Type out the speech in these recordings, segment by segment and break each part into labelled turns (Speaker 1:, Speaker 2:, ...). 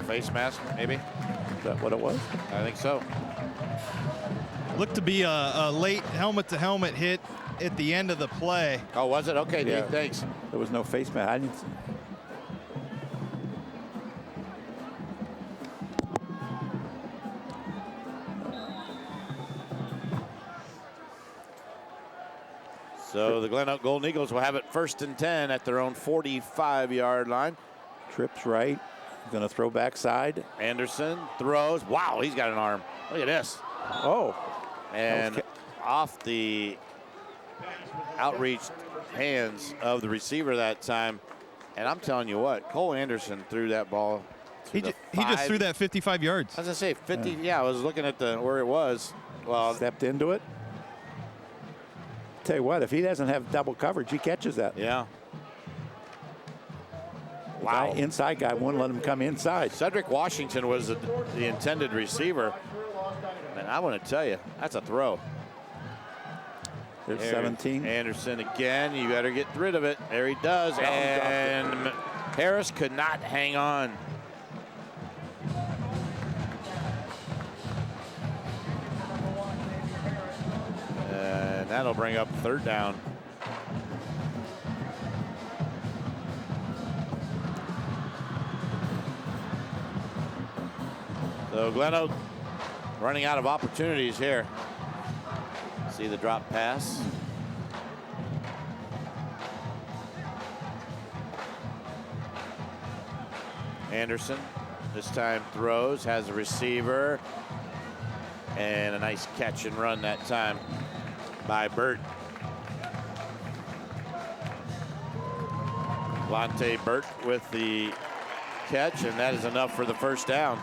Speaker 1: face mask, maybe.
Speaker 2: Is that what it was?
Speaker 1: I think so.
Speaker 3: Looked to be a late helmet-to-helmet hit at the end of the play.
Speaker 1: Oh, was it? Okay,
Speaker 2: Yeah.
Speaker 1: Dave, thanks.
Speaker 2: There was no face mask. I didn't see.
Speaker 1: So the GlenOak Golden Eagles will have it 1st and 10 at their own 45-yard line.
Speaker 2: Trips right. Going to throw backside.
Speaker 1: Anderson throws. Wow, he's got an arm. Look at this.
Speaker 2: Oh.
Speaker 1: And off the outreached hands of the receiver that time. And I'm telling you what, Cole Anderson threw that ball.
Speaker 3: He just threw that 55 yards.
Speaker 1: I was going to say 50. Yeah, I was looking at where it was. Well,
Speaker 2: stepped into it. Tell you what, if he doesn't have double coverage, he catches that.
Speaker 1: Yeah.
Speaker 2: Wow. Inside guy wouldn't let him come inside.
Speaker 1: Cedric Washington was the intended receiver. And I want to tell you, that's a throw.
Speaker 2: There's 17.
Speaker 1: Anderson again. You better get rid of it. There he does. And Harris could not hang on. And that'll bring up 3rd down. So GlenOak running out of opportunities here. See the drop pass. Anderson this time throws, has a receiver, and a nice catch and run that time by Burt. Lonte Burt with the catch, and that is enough for the 1st down.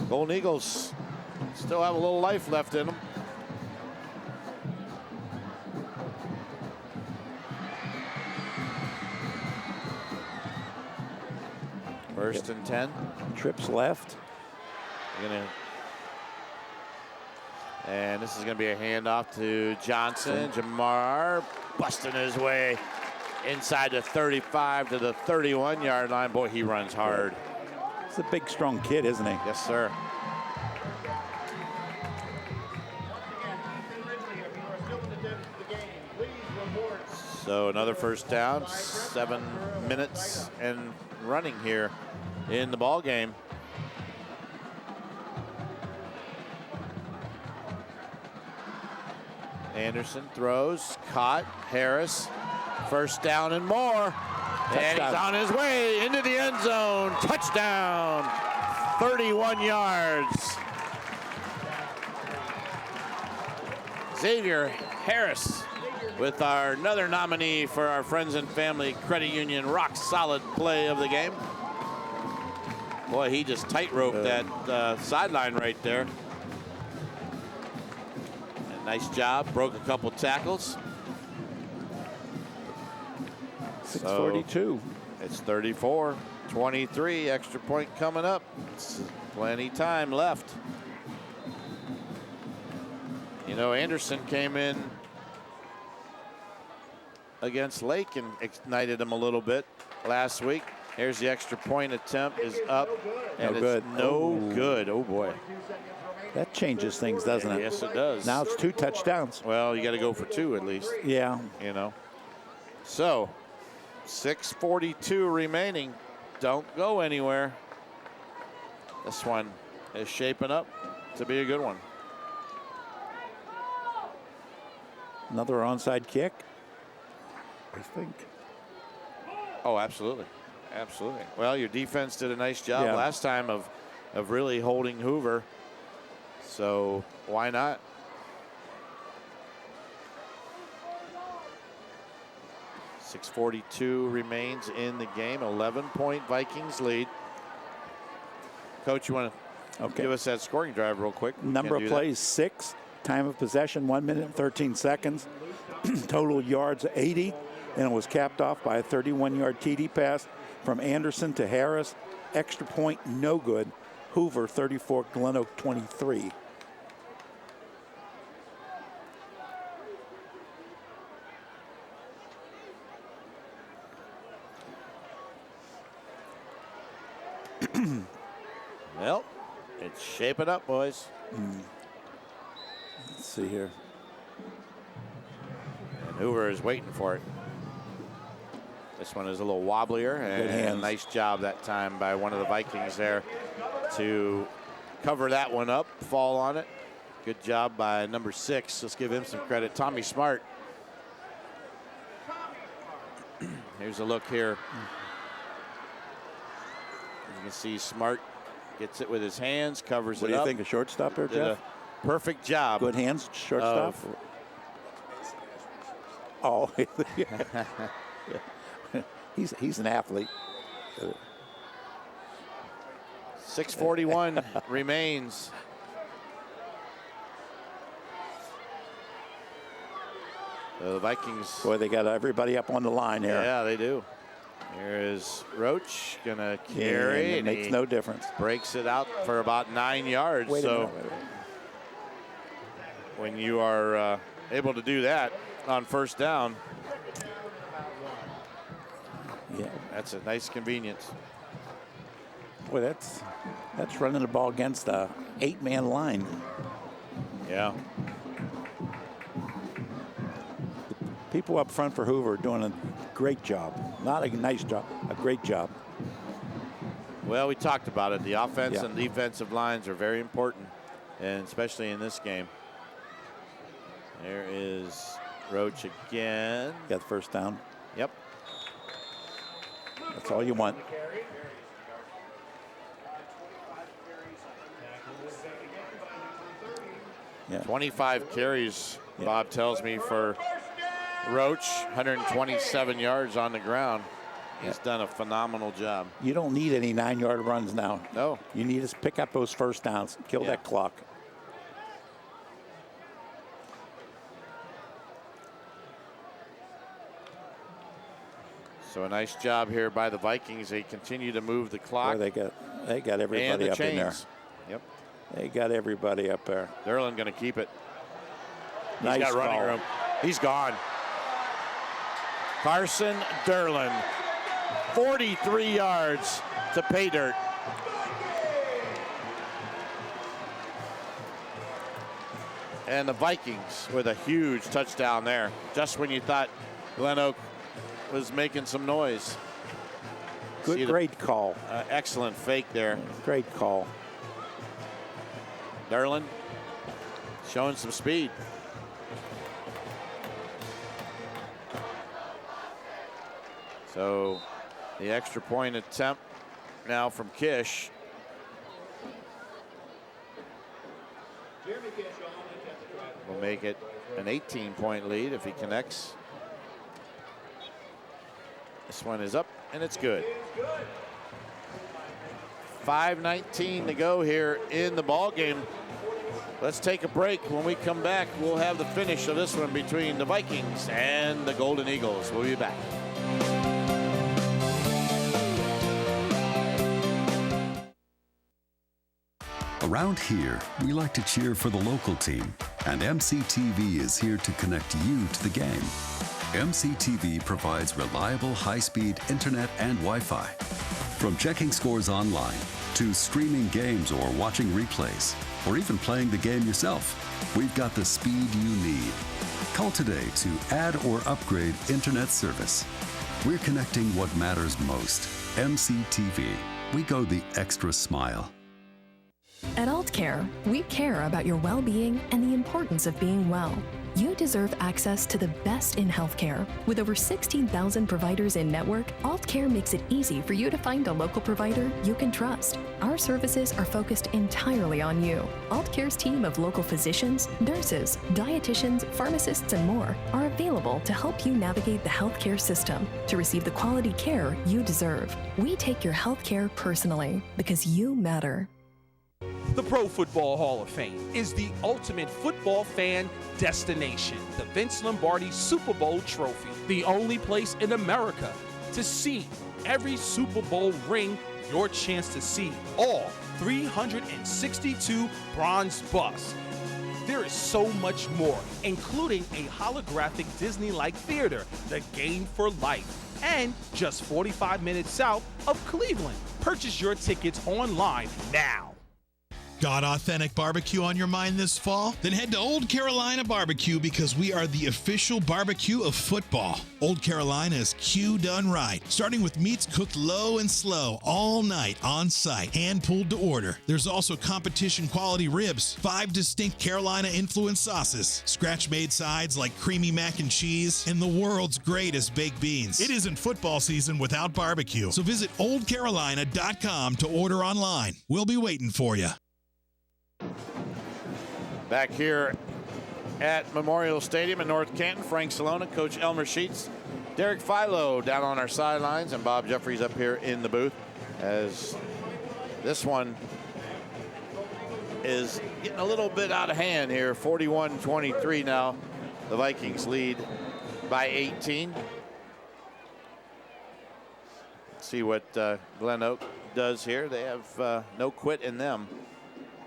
Speaker 1: Golden Eagles still have a little life left in them. First and 10.
Speaker 2: Trips left.
Speaker 1: And this is going to be a handoff to Johnson. Jamar busting his way inside the 35 to the 31-yard line. Boy, he runs hard.
Speaker 2: He's a big, strong kid, isn't he?
Speaker 1: Yes, sir. So another 1st down. 7 minutes and running here in the ball game. Anderson throws, caught. Harris, 1st down and more. And he's on his way into the end zone. Touchdown, 31 yards. Xavier Harris with another nominee for our Friends and Family Credit Union rock solid play of the game. Boy, he just tightrope that sideline right there. And nice job, broke a couple tackles.
Speaker 2: 6:42.
Speaker 1: So it's 34-23, extra point coming up. It's plenty time left. You know, Anderson came in against Lake and ignited him a little bit last week. Here's the extra point attempt is up, and it's no good. Oh boy.
Speaker 2: That changes things, doesn't it?
Speaker 1: Yes, it does.
Speaker 2: Now it's 2 touchdowns.
Speaker 1: Well, you got to go for 2 at least.
Speaker 2: Yeah.
Speaker 1: You know. So 6:42 remaining. Don't go anywhere. This one is shaping up to be a good one.
Speaker 2: Another onside kick, I think.
Speaker 1: Oh, absolutely. Absolutely. Well, your defense did a nice job last time of really holding Hoover. So why not? .642 remains in the game. 11-point Vikings lead. Coach, you want to give us that scoring drive real quick?
Speaker 2: Number of plays, 6. Time of possession, 1 minute and 13 seconds. Total yards, 80. And it was capped off by a 31-yard TD pass from Anderson to Harris. Extra point, no good. Hoover, 34, GlenOak, 23.
Speaker 1: Well, it's shaping up, boys.
Speaker 2: Let's see here.
Speaker 1: And Hoover is waiting for it. This one is a little wobblier, and a nice job that time by one of the Vikings there to cover that one up, fall on it. Good job by number 6. Let's give him some credit. Tommy Smart. Here's a look here. You can see Smart gets it with his hands, covers it up.
Speaker 2: What do you think of shortstop there, Jeff?
Speaker 1: Perfect job.
Speaker 2: Good hands, shortstop. Oh, he's an athlete.
Speaker 1: 6:41 remains. The Vikings.
Speaker 2: Boy, they got everybody up on the line here.
Speaker 1: Yeah, they do. Here is Roach gonna carry.
Speaker 2: Yeah, it makes no difference.
Speaker 1: Breaks it out for about 9 yards.
Speaker 2: Wait a
Speaker 1: so
Speaker 2: minute.
Speaker 1: when you are able to do that on first down,
Speaker 2: yeah,
Speaker 1: that's a nice convenience.
Speaker 2: Boy, that's running the ball against a 8-man line.
Speaker 1: Yeah.
Speaker 2: People up front for Hoover are doing a great job. Not a nice job, a great job.
Speaker 1: Well, we talked about it. The offense and defensive lines are very important, and especially in this game. There is Roach again.
Speaker 2: Got the first down.
Speaker 1: Yep.
Speaker 2: That's all you want. Yeah.
Speaker 1: 25 carries, Bob tells me, for Roach, 127 yards on the ground. He's done a phenomenal job.
Speaker 2: You don't need any 9-yard runs now.
Speaker 1: No.
Speaker 2: You need to pick up those first downs, kill that clock.
Speaker 1: So a nice job here by the Vikings. They continue to move the clock.
Speaker 2: Boy, they got everybody up in there.
Speaker 1: Yep.
Speaker 2: They got everybody up there.
Speaker 1: Derlin going to keep it.
Speaker 2: Nice
Speaker 1: He's got running
Speaker 2: call.
Speaker 1: room. He's gone. Carson Derlin, 43 yards to pay dirt. And the Vikings with a huge touchdown there, just when you thought GlenOak was making some noise.
Speaker 2: Good, great call.
Speaker 1: Excellent fake there.
Speaker 2: Great call.
Speaker 1: Derlin showing some speed. So the extra point attempt now from Kish. Will make it an 18-point lead if he connects. This one is up, and it's good. 5:19 to go here in the ball game. Let's take a break. When we come back, we'll have the finish of this one between the Vikings and the Golden Eagles. We'll be back.
Speaker 4: Around here, we like to cheer for the local team, and MCTV is here to connect you to the game. MCTV provides reliable high-speed internet and Wi-Fi. From checking scores online, to streaming games or watching replays, or even playing the game yourself, we've got the speed you need. Call today to add or upgrade internet service. We're connecting what matters most. MCTV. We go the extra smile.
Speaker 5: At Aultcare, we care about your well-being and the importance of being well. You deserve access to the best in healthcare. With over 16,000 providers in network, Aultcare makes it easy for you to find a local provider you can trust. Our services are focused entirely on you. Aultcare's team of local physicians, nurses, dietitians, pharmacists, and more are available to help you navigate the healthcare system to receive the quality care you deserve. We take your healthcare personally because you matter.
Speaker 6: The Pro Football Hall of Fame is the ultimate football fan destination. The Vince Lombardi Super Bowl trophy, the only place in America to see every Super Bowl ring, your chance to see all 362 bronze busts. There is so much more, including a holographic Disney-like theater, the Game for Life, and just 45 minutes south of Cleveland. Purchase your tickets online now.
Speaker 7: Got authentic barbecue on your mind this fall? Then head to Old Carolina Barbecue, because we are the official barbecue of football. Old Carolina is Q done right, starting with meats cooked low and slow all night on site, hand pulled to order. There's also competition quality ribs, 5 distinct Carolina influenced sauces, scratch made sides like creamy mac and cheese, and the world's greatest baked beans. It isn't football season without barbecue, so visit oldcarolina.com to order online. We'll be waiting for you.
Speaker 1: Back here at Memorial Stadium in North Canton, Frank Salona, Coach Elmer Sheets, Derek Philo down on our sidelines, and Bob Jeffries up here in the booth, as this one is getting a little bit out of hand here. 41-23 now. The Vikings lead by 18. Let's see what GlenOak does here. They have no quit in them.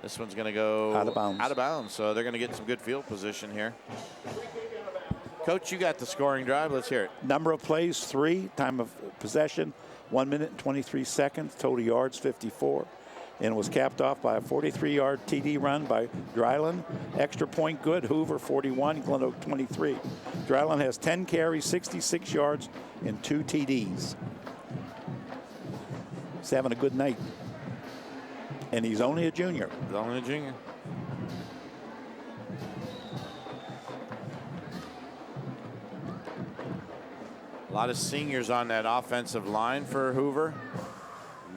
Speaker 1: This one's going to go
Speaker 2: out of bounds.
Speaker 1: Out of bounds, so they're going to get some good field position here. Coach, you got the scoring drive. Let's hear it.
Speaker 2: Number of plays, 3. Time of possession, 1 minute and 23 seconds. Total yards, 54. And it was capped off by a 43-yard TD run by Dryland. Extra point good, Hoover 41, GlenOak 23. Dryland has 10 carries, 66 yards, and 2 TDs. He's having a good night. And he's only a junior.
Speaker 1: He's only a junior. A lot of seniors on that offensive line for Hoover,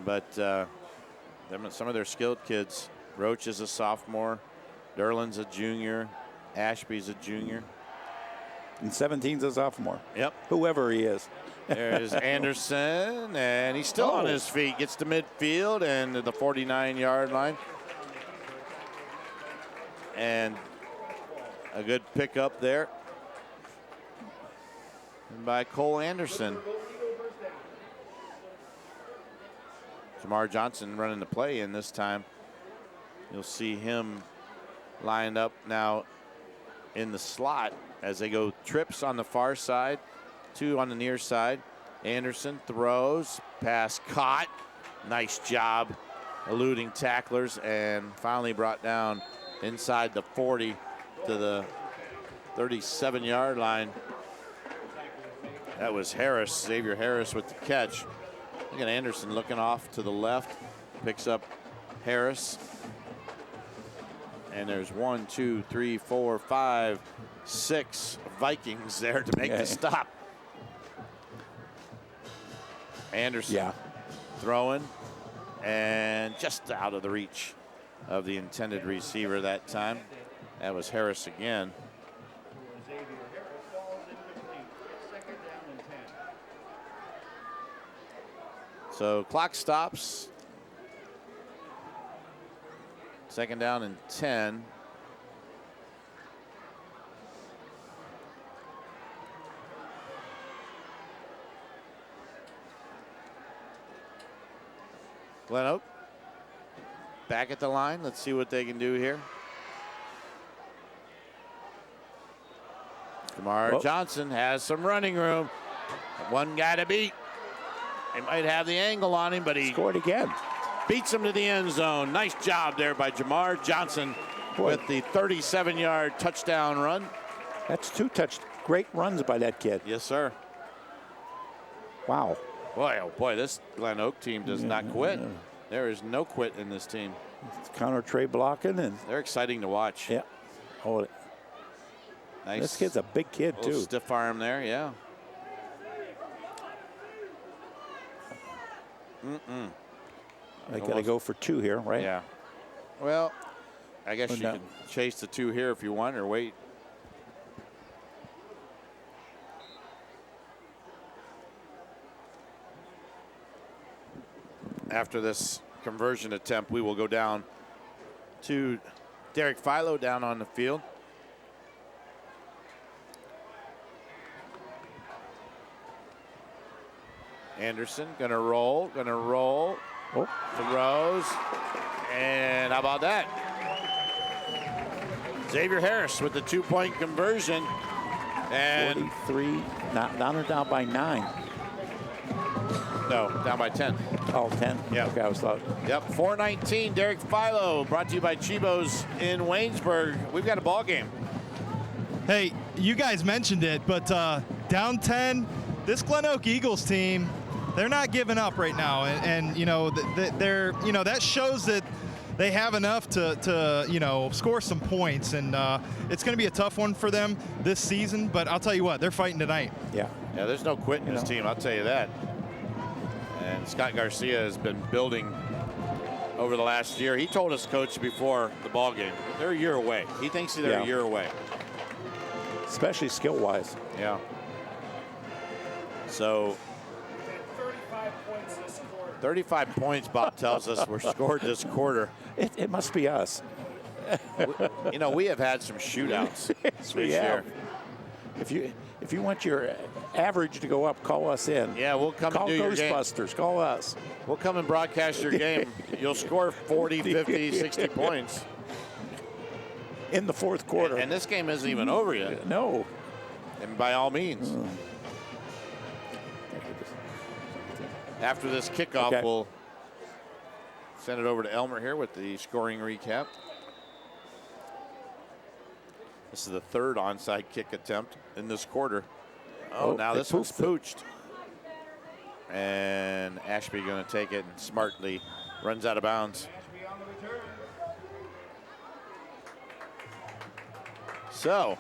Speaker 1: but some of their skilled kids. Roach is a sophomore, Derlin's a junior, Ashby's a junior.
Speaker 2: And 17's a sophomore.
Speaker 1: Yep.
Speaker 2: Whoever he is.
Speaker 1: There's Anderson, and he's still on his feet. Gets to midfield and to the 49-yard line. And a good pickup there by Cole Anderson. Jamar Johnson running the play in this time. You'll see him lined up now in the slot as they go trips on the far side. 2 on the near side. Anderson throws, pass caught. Nice job eluding tacklers, and finally brought down inside the 40 to the 37-yard line. That was Harris, Xavier Harris with the catch. Look at Anderson looking off to the left, picks up Harris. And there's 1, 2, 3, 4, 5, 6 Vikings there to make the stop. Anderson throwing, and just out of the reach of the intended receiver that time. That was Harris again. So clock stops. 2nd down and 10. GlenOak back at the line. Let's see what they can do here. Jamar Johnson has some running room. One guy to beat. They might have the angle on him, but he
Speaker 2: scored again.
Speaker 1: Beats him to the end zone. Nice job there by Jamar Johnson with the 37-yard touchdown run.
Speaker 2: That's 2 great runs by that kid.
Speaker 1: Yes, sir.
Speaker 2: Wow.
Speaker 1: Boy, oh boy, this GlenOak team does not quit. There is no quit in this team.
Speaker 2: It's counter trey blocking, and
Speaker 1: they're exciting to watch.
Speaker 2: Yeah. Hold it.
Speaker 1: Nice.
Speaker 2: This kid's a big kid too.
Speaker 1: Stiff arm there, yeah.
Speaker 2: I got to go for 2 here, right?
Speaker 1: Yeah. Well, I guess you can chase the 2 here if you want, or wait. After this conversion attempt, we will go down to Derek Philo down on the field. Anderson gonna roll.
Speaker 2: Oh.
Speaker 1: Throws. And how about that? Xavier Harris with the 2-point conversion. And
Speaker 2: 43, down by 9.
Speaker 1: No, down by 10.
Speaker 2: Oh, 10?
Speaker 1: Yeah.
Speaker 2: Okay, I was thought.
Speaker 1: Yep, 4:19, Derek Philo, brought to you by Chibo's in Waynesburg. We've got a ball game.
Speaker 3: Hey, you guys mentioned it, but down 10, this GlenOak Eagles team, they're not giving up right now. And you know, they're, you know, that shows that they have enough to you know, score some points. And it's going to be a tough one for them this season. But I'll tell you what, they're fighting tonight.
Speaker 2: Yeah.
Speaker 1: Yeah, there's no quit in this team, I'll tell you that. And Scott Garcia has been building over the last year. He told us, Coach, before the ball game, they're a year away. He thinks they're a year away.
Speaker 2: Especially skill-wise.
Speaker 1: Yeah. So 35 points, Bob tells us, were scored this quarter.
Speaker 2: It must be us.
Speaker 1: You know, we have had some shootouts
Speaker 2: Yes, we
Speaker 1: this
Speaker 2: have.
Speaker 1: year.
Speaker 2: If you want your average to go up, call us in.
Speaker 1: Yeah, we'll come
Speaker 2: call
Speaker 1: and do your game.
Speaker 2: Ghostbusters. Call us.
Speaker 1: We'll come and broadcast your game. You'll score 40, 50, 60 points.
Speaker 2: In the fourth quarter.
Speaker 1: And this game isn't even over yet.
Speaker 2: No.
Speaker 1: And by all means. After this kickoff, we'll send it over to Elmer here with the scoring recap. This is the third onside kick attempt in this quarter. Oh, now this one's pooched. And Ashby going to take it and smartly runs out of bounds. So,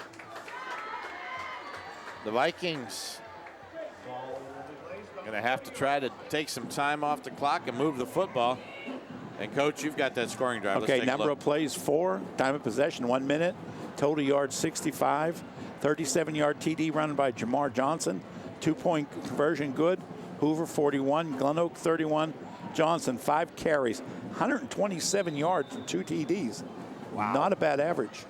Speaker 1: the Vikings going to have to try to take some time off the clock and move the football. And, Coach, you've got that scoring drive.
Speaker 2: Okay, number of plays 4. Time of possession 1 minute. Total yards 65. 37-yard TD run by Jamar Johnson. 2-point conversion good. Hoover 41. GlenOak 31. Johnson 5 carries. 127 yards and 2 TDs. Wow. Not a bad average.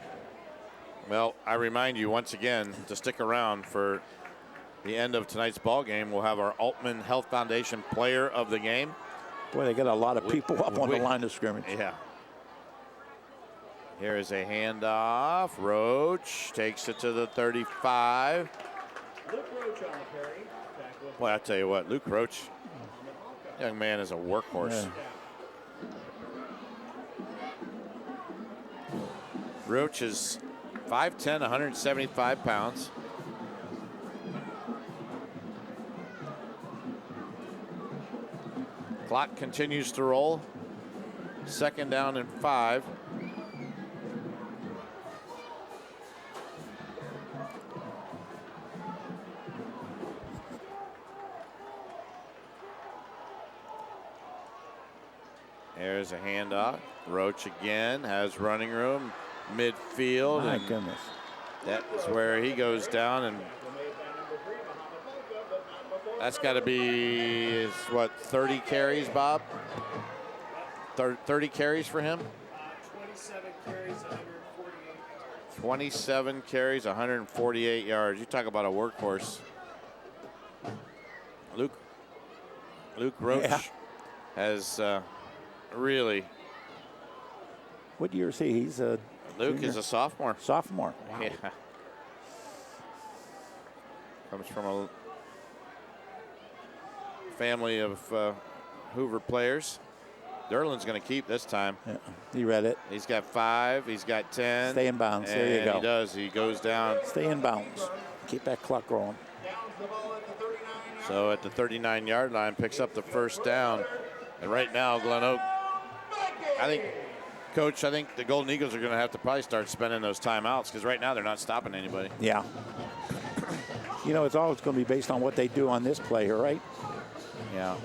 Speaker 1: Well, I remind you once again to stick around for the end of tonight's ball game. We'll have our Altman Health Foundation Player of the Game.
Speaker 2: Boy, they got a lot of people up on the line of scrimmage.
Speaker 1: Yeah. Here is a handoff. Roach takes it to the 35.
Speaker 8: Luke Roach on the carry.
Speaker 1: Boy, I tell you what, Luke Roach, young man, is a workhorse.
Speaker 2: Yeah.
Speaker 1: Roach is 5'10", 175 pounds. Clock continues to roll. 2nd down and 5. There's a handoff. Roach again has running room, midfield.
Speaker 2: My goodness.
Speaker 1: That is where he goes down, and that's got to be, what, 30 carries, Bob? 30 carries for him?
Speaker 8: 27 carries, 148 yards.
Speaker 1: 27 carries, 148 yards. You talk about a workhorse. Luke Roach has really.
Speaker 2: What year is he? He's a
Speaker 1: Luke
Speaker 2: junior?
Speaker 1: is a sophomore.
Speaker 2: Sophomore. Wow.
Speaker 1: Yeah. Comes from a family of Hoover players. Derlin's going to keep this time.
Speaker 2: Yeah. You read it.
Speaker 1: He's got 5. He's got 10.
Speaker 2: Stay in bounds. There you go.
Speaker 1: He does. He goes down.
Speaker 2: Stay in bounds. Keep that clock rolling.
Speaker 1: So at the 39-yard line, picks up the 1st down. And right now, GlenOak, Coach, I think the Golden Eagles are going to have to probably start spending those timeouts because right now they're not stopping anybody.
Speaker 2: Yeah. You know, it's always going to be based on what they do on this play here, right?
Speaker 1: Yeah.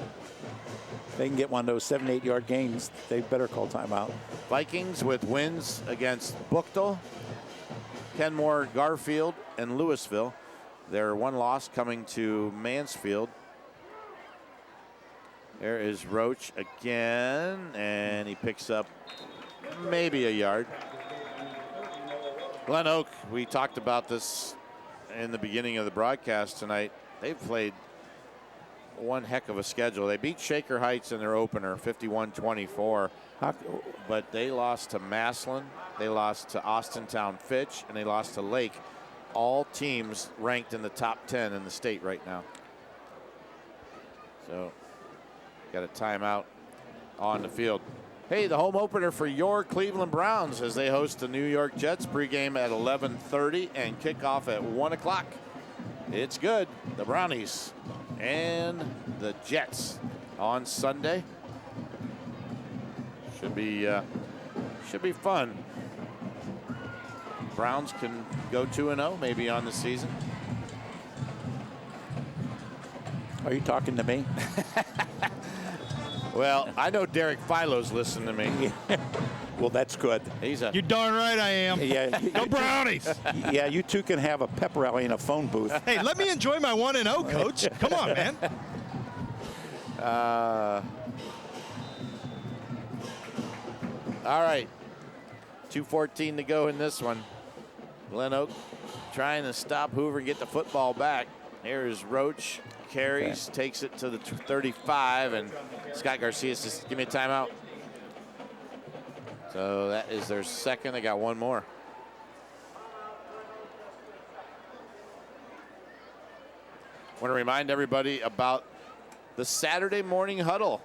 Speaker 2: If they can get one of those 7, 8 yard gains, they better call timeout.
Speaker 1: Vikings with wins against Buchtel, Kenmore, Garfield, and Louisville. Their one loss coming to Mansfield. There is Roach again, and he picks up maybe a yard. GlenOak, we talked about this in the beginning of the broadcast tonight. They've played one heck of a schedule. They beat Shaker Heights in their opener, 51-24. But they lost to Massillon, they lost to Austintown Fitch, and they lost to Lake. All teams ranked in the top 10 in the state right now. So got a timeout on the field. Hey, the home opener for your Cleveland Browns as they host the New York Jets. Pregame at 11:30 and kickoff at 1 o'clock. It's good. The Brownies and the Jets on Sunday. Should be fun. Browns can go 2-0 maybe on the season.
Speaker 2: Are you talking to me?
Speaker 1: Well, I know Derek Philo's listening to me.
Speaker 2: Well, that's good.
Speaker 3: You're darn right I am.
Speaker 2: Yeah,
Speaker 3: Go Brownies.
Speaker 2: Yeah, you two can have a pep rally in a phone booth.
Speaker 3: Hey, let me enjoy my 1-0, Coach. Come on, man.
Speaker 1: All right, 2:14 to go in this one. GlenOak trying to stop Hoover and get the football back. Here's Roach, carries, takes it to the 35, and Scott Garcia says, give me a timeout. So that is their second. They got one more. Want to remind everybody about the Saturday morning huddle.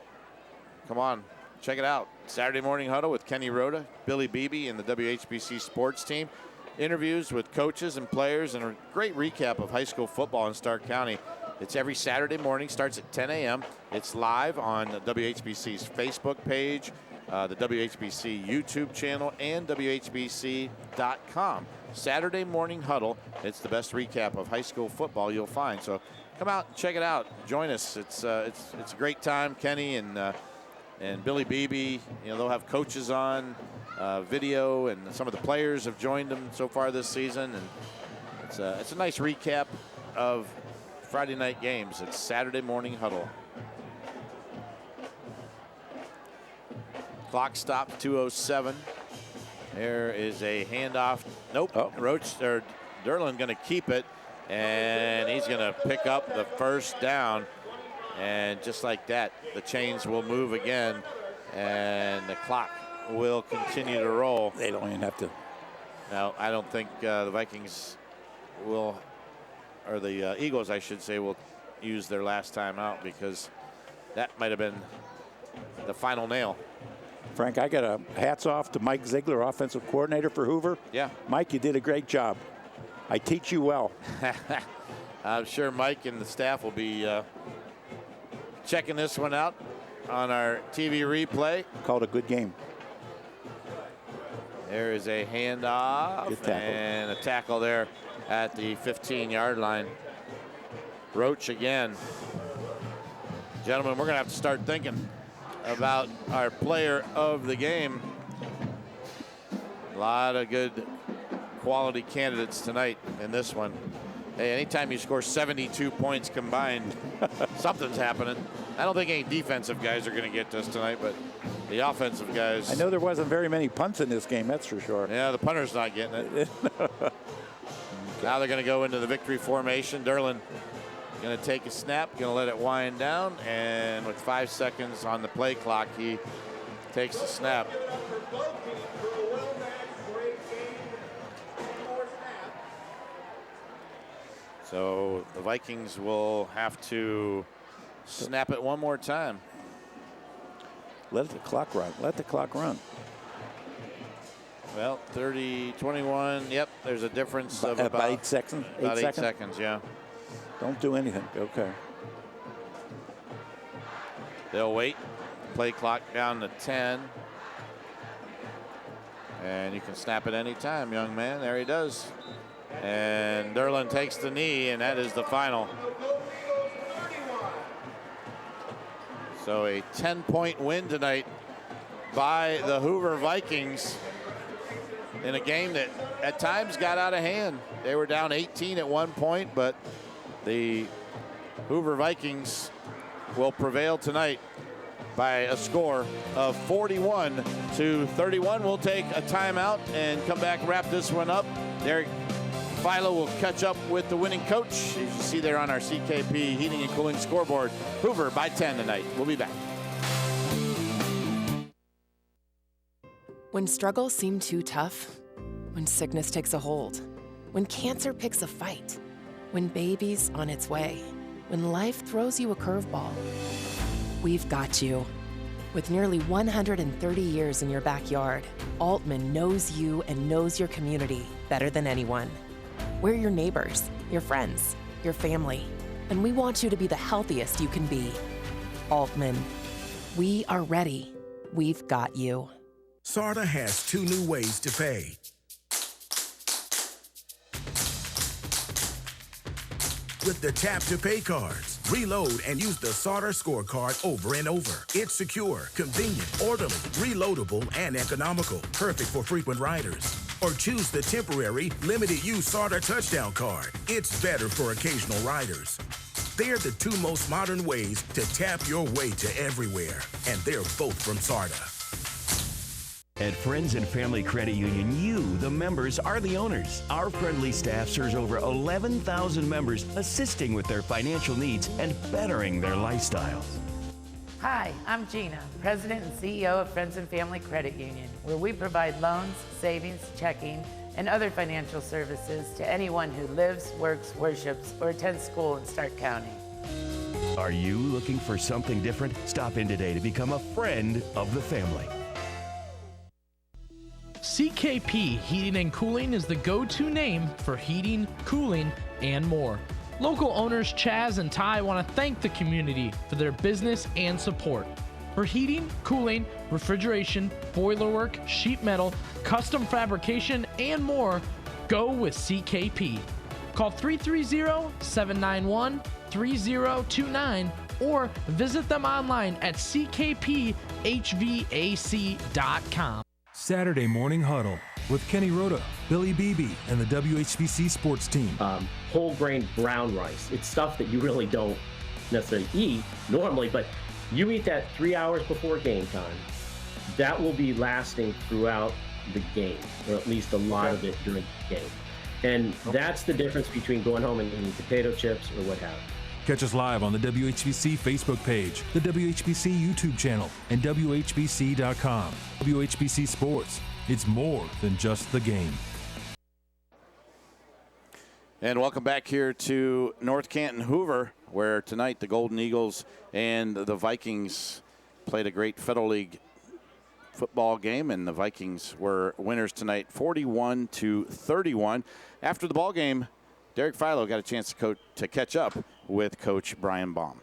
Speaker 1: Come on, check it out. Saturday morning huddle with Kenny Rhoda, Billy Beebe, and the WHBC sports team. Interviews with coaches and players, and a great recap of high school football in Stark County. It's every Saturday morning, starts at 10 a.m. It's live on WHBC's Facebook page, the WHBC YouTube channel, and WHBC.com. Saturday morning huddle. It's the best recap of high school football you'll find. So come out and check it out. Join us. It's a great time. Kenny and Billy Beebe, they'll have coaches on, video, and some of the players have joined them so far this season. And it's a nice recap of Friday night games. It's Saturday morning huddle. Clock stop 2:07. There is a handoff. Nope.
Speaker 2: Oh.
Speaker 1: Roach or Derlin going to keep it, and he's going to pick up the first down. And just like that, the chains will move again, and the clock will continue to roll.
Speaker 2: They don't even have to.
Speaker 1: Now, I don't think the Vikings will, or the Eagles, I should say, will use their last time out, because that might have been the final nail.
Speaker 2: Frank, I got a hats off to Mike Ziegler, offensive coordinator for Hoover.
Speaker 1: Yeah.
Speaker 2: Mike, you did a great job. I teach you well.
Speaker 1: I'm sure Mike and the staff will be checking this one out on our TV replay.
Speaker 2: Called a good game.
Speaker 1: There is a handoff and a tackle there at the 15-yard line. Roach again. Gentlemen, we're going to have to start thinking about our player of the game. A lot of good quality candidates tonight in this one. Hey, anytime you score 72 points combined, something's happening. I don't think any defensive guys are going to get this tonight, but the offensive guys.
Speaker 2: I know there wasn't very many punts in this game, that's for sure.
Speaker 1: Yeah, the punter's not getting it. Now they're going to go into the victory formation. Derlin going to take a snap, going to let it wind down, and with 5 seconds on the play clock, he takes the snap. So the Vikings will have to snap it one more time.
Speaker 2: Let the clock run. Let the clock run.
Speaker 1: Well, 30, 21. Yep, there's a difference of
Speaker 2: about 8 seconds.
Speaker 1: About 8 seconds, yeah.
Speaker 2: Don't do anything. Okay.
Speaker 1: They'll wait. Play clock down to 10. And you can snap it any time, young man. There he does. And Derlin takes the knee, and that is the final. So a 10-point win tonight by the Hoover Vikings in a game that at times got out of hand. They were down 18 at one point, but the Hoover Vikings will prevail tonight by a score of 41-31. We'll take a timeout and come back, wrap this one up. Derek Philo will catch up with the winning coach. As you see there on our CKP Heating and Cooling scoreboard, Hoover by 10 tonight. We'll be back.
Speaker 9: When struggles seem too tough, when sickness takes a hold, when cancer picks a fight, when baby's on its way, when life throws you a curveball, we've got you. With nearly 130 years in your backyard, Altman knows you and knows your community better than anyone. We're your neighbors, your friends, your family, and we want you to be the healthiest you can be. Altman, we are ready. We've got you.
Speaker 10: SARTA has 2 new ways to pay. With the Tap to Pay cards, reload and use the SARTA scorecard over and over. It's secure, convenient, orderly, reloadable, and economical. Perfect for frequent riders. Or choose the temporary, limited-use SARTA touchdown card. It's better for occasional riders. They're the 2 most modern ways to tap your way to everywhere. And they're both from SARTA.
Speaker 11: At Friends and Family Credit Union, you, the members, are the owners. Our friendly staff serves over 11,000 members, assisting with their financial needs and bettering their lifestyles.
Speaker 12: Hi, I'm Gina, President and CEO of Friends and Family Credit Union, where we provide loans, savings, checking, and other financial services to anyone who lives, works, worships, or attends school in Stark County.
Speaker 11: Are you looking for something different? Stop in today to become a friend of the family.
Speaker 13: CKP Heating and Cooling is the go-to name for heating, cooling, and more. Local owners Chaz and Ty want to thank the community for their business and support. For heating, cooling, refrigeration, boiler work, sheet metal, custom fabrication, and more, go with CKP. Call 330-791-3029 or visit them online at ckphvac.com.
Speaker 14: Saturday Morning Huddle with Kenny Rhoda, Billy Beebe, and the WHBC sports team.
Speaker 15: Whole grain brown rice. It's stuff that you really don't necessarily eat normally, but you eat that 3 hours before game time. That will be lasting throughout the game, or at least a lot of it during the game. And that's the difference between going home and eating potato chips or what have you.
Speaker 14: Catch us live on the WHBC Facebook page, the WHBC YouTube channel, and WHBC.com. WHBC Sports. It's more than just the game.
Speaker 1: And welcome back here to North Canton Hoover, where tonight the Golden Eagles and the Vikings played a great Federal League football game, and the Vikings were winners tonight, 41-31. After the ball game, Derek Philo got a chance to catch up with Coach Brian Baum.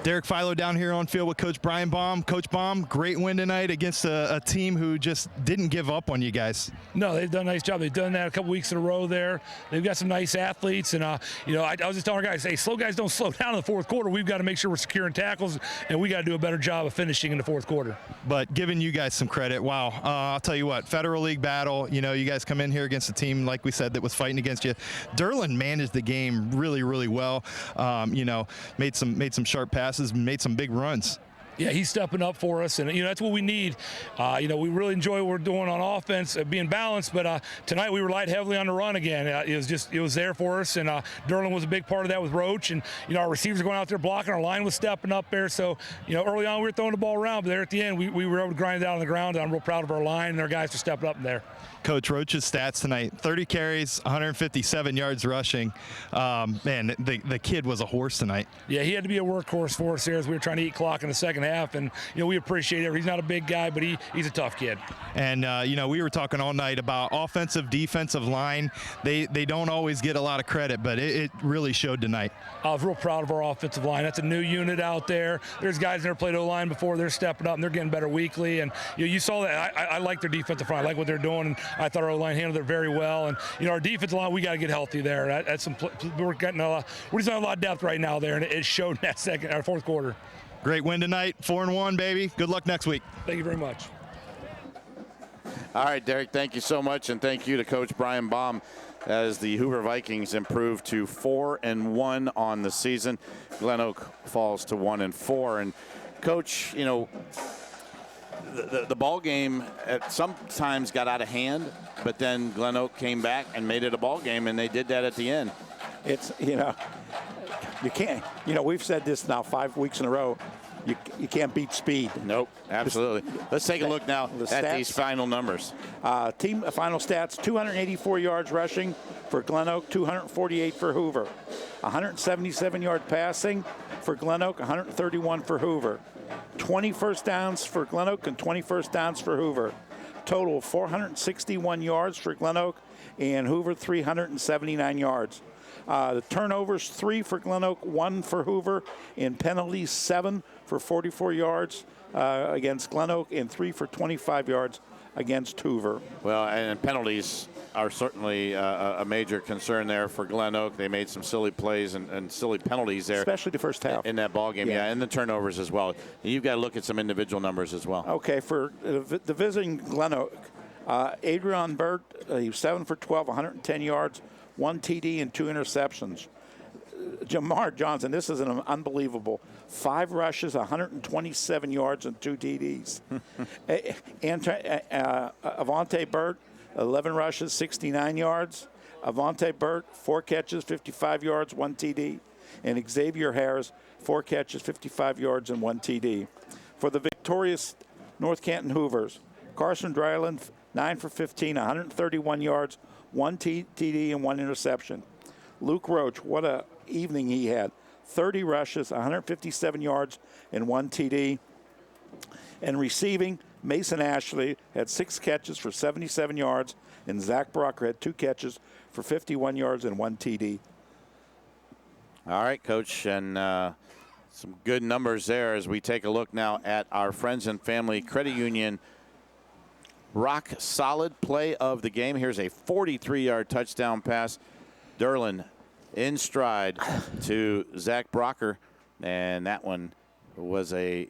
Speaker 3: Derek Philo down here on field with Coach Brian Baum. Coach Baum, great win tonight against a team who just didn't give up on you guys.
Speaker 16: No, they've done a nice job. They've done that a couple weeks in a row there. They've got some nice athletes. And, I was just telling our guys, hey, slow guys don't slow down in the fourth quarter. We've got to make sure we're securing tackles, and we got to do a better job of finishing in the fourth quarter.
Speaker 3: But giving you guys some credit, wow. I'll tell you what, Federal League battle, you guys come in here against a team, like we said, that was fighting against you. Derlin managed the game really, really well. Made some sharp passes, made some big runs.
Speaker 16: Yeah, he's stepping up for us, and that's what we need. We really enjoy what we're doing on offense, being balanced. But tonight we relied heavily on the run again. It was there for us, and Derlin was a big part of that with Roach. And our receivers going out there blocking. Our line was stepping up there. So early on we were throwing the ball around, but there at the end we were able to grind it out on the ground. And I'm real proud of our line and our guys for stepping up in there.
Speaker 3: Coach Roach's stats tonight: 30 carries, 157 yards rushing. Man, the kid was a horse tonight.
Speaker 16: Yeah, he had to be a workhorse for us there as we were trying to eat clock in the second half, and we appreciate it. He's not a big guy, but he's a tough kid.
Speaker 3: And we were talking all night about offensive, defensive line. They don't always get a lot of credit, but it really showed tonight.
Speaker 16: I was real proud of our offensive line. That's a new unit out there. There's guys that never played O-line before. They're stepping up and they're getting better weekly. And you saw that. I like their defensive front. I like what they're doing. And I thought our O-line handled it very well. And our defensive line, we got to get healthy there. We're just not a lot of depth right now there, and it showed in that fourth quarter.
Speaker 3: Great win tonight, 4-1, baby. Good luck next week.
Speaker 16: Thank you very much.
Speaker 1: All right, Derek, thank you so much, and thank you to Coach Brian Baum as the Hoover Vikings improve to 4-1 on the season. GlenOak falls to 1-4. And Coach, the ball game at sometimes got out of hand, but then GlenOak came back and made it a ball game, and they did that at the end.
Speaker 2: It's you can't. We've said this now 5 weeks in a row. You can't beat speed.
Speaker 1: Nope, absolutely. Let's take a look now at these final numbers.
Speaker 2: Team final stats: 284 yards rushing, for GlenOak, 248 for Hoover. 177-yard passing for GlenOak, 131 for Hoover. 20 first downs for GlenOak and 20 first downs for Hoover. Total 461 yards for GlenOak and Hoover 379 yards. The turnovers, 3 for GlenOak, 1 for Hoover, and penalties, 7 for 44 yards against GlenOak and 3 for 25 yards against Hoover.
Speaker 1: Well, and penalties are certainly a major concern there for GlenOak. They made some silly plays and silly penalties there.
Speaker 2: Especially the first half.
Speaker 1: In that ball game, yeah, and the turnovers as well. You've got to look at some individual numbers as well.
Speaker 2: Okay, for the visiting GlenOak, Adrian Burt, he was 7 for 12, 110 yards, 1 TD and 2 interceptions. Jamar Johnson, this is an unbelievable. 5 rushes, 127 yards, and 2 TDs. Avante Burt, 11 rushes, 69 yards. Avante Burt, 4 catches, 55 yards, 1 TD. And Xavier Harris, 4 catches, 55 yards, and 1 TD. For the victorious North Canton Hoovers, Carson Dryland, 9 for 15, 131 yards, 1 TD, and 1 interception. Luke Roach, what a evening he had. 30 rushes, 157 yards, and 1 TD. And receiving, Mason Ashley had 6 catches for 77 yards, and Zach Brocker had 2 catches for 51 yards and 1 TD.
Speaker 1: All right, Coach, and some good numbers there as we take a look now at our Friends and Family Credit Union rock solid play of the game. Here's a 43-yard touchdown pass. Derlin in stride to Zach Brocker, and that one was a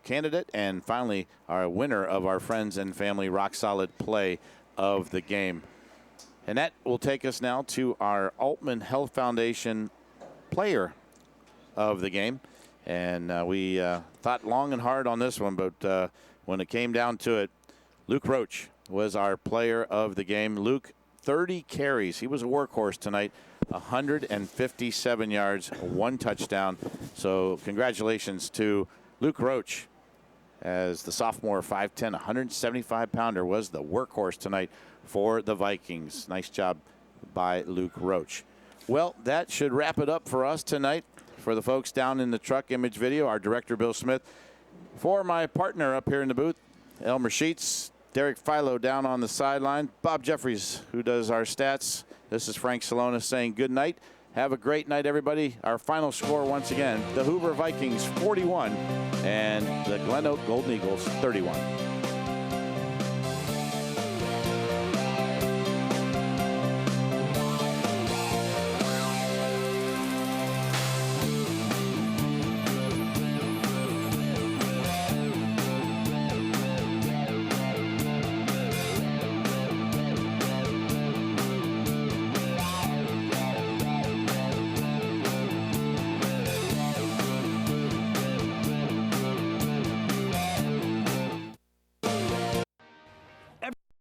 Speaker 1: candidate and finally our winner of our Friends and Family rock solid play of the game. And that will take us now to our Altman Health Foundation player of the game. And we thought long and hard on this one, but when it came down to it, Luke Roach was our player of the game. Luke, 30 carries. He was a workhorse tonight. 157 yards, 1 touchdown. So congratulations to Luke Roach, as the sophomore 5'10", 175-pounder was the workhorse tonight for the Vikings. Nice job by Luke Roach. Well, that should wrap it up for us tonight. For the folks down in the truck image video, our director, Bill Smith. For my partner up here in the booth, Elmer Sheets, Derek Philo down on the sideline, Bob Jeffries, who does our stats. This is Frank Salona saying good night. Have a great night, everybody. Our final score once again, the Hoover Vikings 41 and the GlenOak Golden Eagles 31.